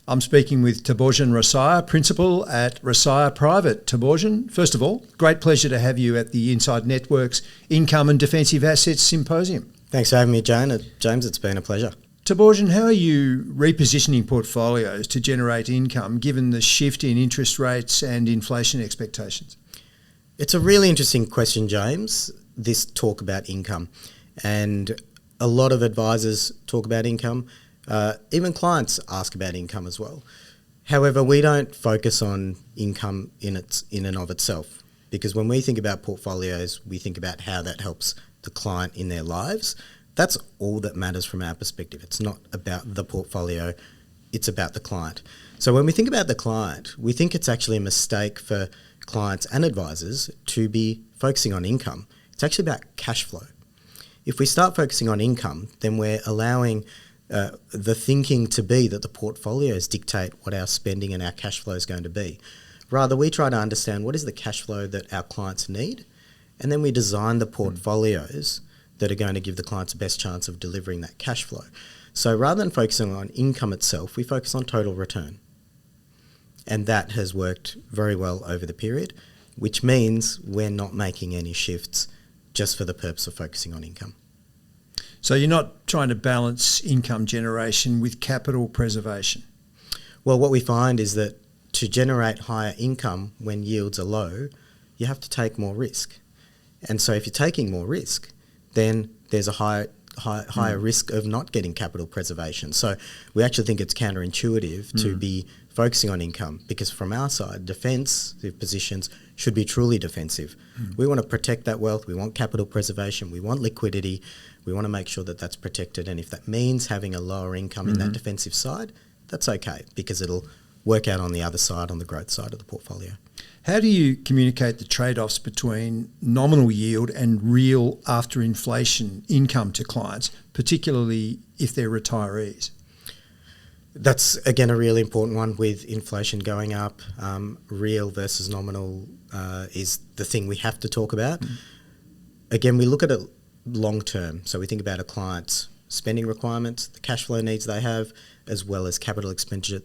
I'm speaking with Thabojan Rasiah, Principal at Rasiah Private. Thabojan, first of all, great pleasure to have you at the Inside Network's Income and Defensive Assets Symposium. Thanks for having me, James. It's been a pleasure. Thabojan, how are you repositioning portfolios to generate income given the shift in interest rates and inflation expectations? It's a really interesting question, James, this talk about income. And a lot of advisors talk about income. Even clients ask about income as well. However, we don't focus on income in and of itself, because when we think about portfolios, we think about how that helps the client in their lives. That's all that matters from our perspective. It's not about the portfolio, it's about the client. So when we think about the client, we think it's actually a mistake for clients and advisors to be focusing on income. It's actually about cash flow. If we start focusing on income, then we're allowing the thinking to be that the portfolios dictate what our spending and our cash flow is going to be. Rather, we try to understand what is the cash flow that our clients need, and then we design the portfolios that are going to give the clients the best chance of delivering that cash flow. So rather than focusing on income itself, we focus on total return. And that has worked very well over the period, which means we're not making any shifts just for the purpose of focusing on income. So you're not trying to balance income generation with capital preservation? Well, what we find is that to generate higher income when yields are low, you have to take more risk. And so if you're taking more risk, then there's a higher risk of not getting capital preservation. So we actually think it's counterintuitive to be focusing on income, because from our side, defensive positions should be truly defensive. We want to protect that wealth. We want capital preservation. We want liquidity. We want to make sure that that's protected. And if that means having a lower income in that defensive side, that's okay, because it'll work out on the other side, on the growth side of the portfolio. How do you communicate the trade-offs between nominal yield and real after inflation income to clients, particularly if they're retirees? That's, again, a really important one with inflation going up. Real versus nominal is the thing we have to talk about. Again, we look at it long term. So we think about a client's spending requirements, the cash flow needs they have, as well as capital expenditure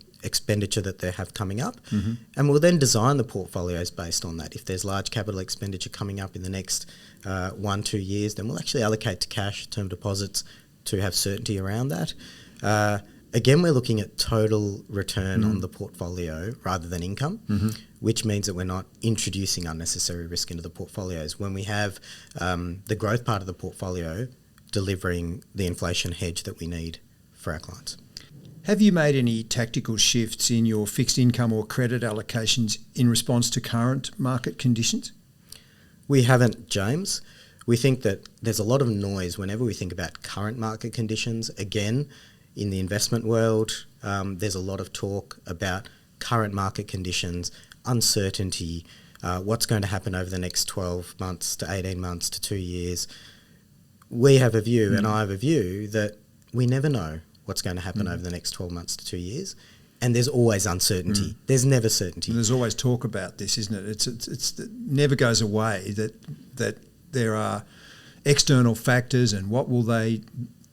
that they have coming up. And we'll then design the portfolios based on that. If there's large capital expenditure coming up in the next 1-2 years, then we'll actually allocate to cash, term deposits, to have certainty around that. Again, we're looking at total return on the portfolio rather than income, which means that we're not introducing unnecessary risk into the portfolios when we have the growth part of the portfolio delivering the inflation hedge that we need for our clients. Have you made any tactical shifts in your fixed income or credit allocations in response to current market conditions? We haven't, James. We think that there's a lot of noise whenever we think about current market conditions. Again, in the investment world, there's a lot of talk about current market conditions, uncertainty, what's going to happen over the next 12 months to 18 months to 2 years. We have a view, and I have a view, that we never know what's going to happen over the next 12 months to 2 years. And there's always uncertainty. There's never certainty. And there's always talk about this, isn't it? It never goes away that there are external factors, and what will they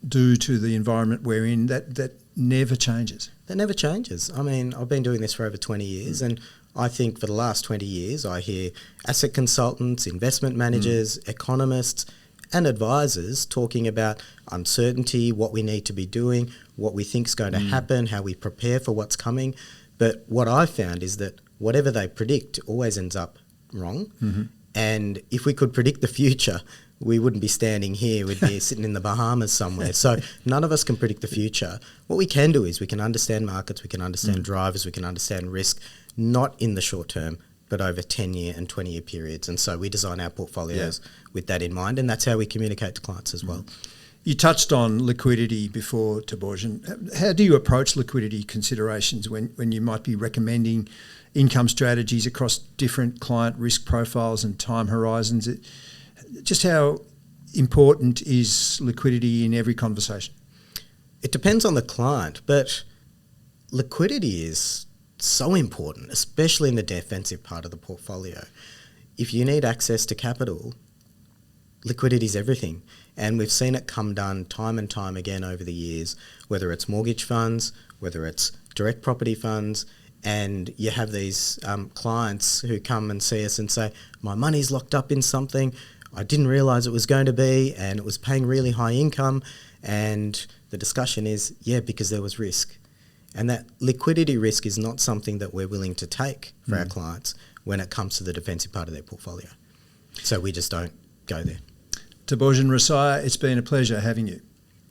do to the environment we're in, that never changes. That never changes. I mean, I've been doing this for over 20 years, and I think for the last 20 years I hear asset consultants, investment managers, economists and advisors talking about uncertainty, what we need to be doing, what we think is going to happen, how we prepare for what's coming. But what I found is that whatever they predict always ends up wrong. And if we could predict the future, we wouldn't be standing here, we'd be sitting in the Bahamas somewhere. So none of us can predict the future. What we can do is we can understand markets, we can understand drivers, we can understand risk, not in the short term, but over 10-year and 20-year periods. And so we design our portfolios with that in mind, and that's how we communicate to clients as well. You touched on liquidity before, Thabojan. How do you approach liquidity considerations when you might be recommending income strategies across different client risk profiles and time horizons? Just how important is liquidity in every conversation? It depends on the client, but liquidity is so important, especially in the defensive part of the portfolio. If you need access to capital, liquidity is everything. And we've seen it come done time and time again over the years, whether it's mortgage funds, whether it's direct property funds, and you have these clients who come and see us and say, my money's locked up in something, I didn't realise it was going to be, and it was paying really high income, and the discussion is, because there was risk. And that liquidity risk is not something that we're willing to take for our clients when it comes to the defensive part of their portfolio. So we just don't go there. Thabojan Rasiah, it's been a pleasure having you.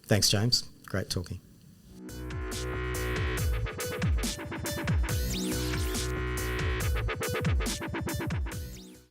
Thanks, James. Great talking.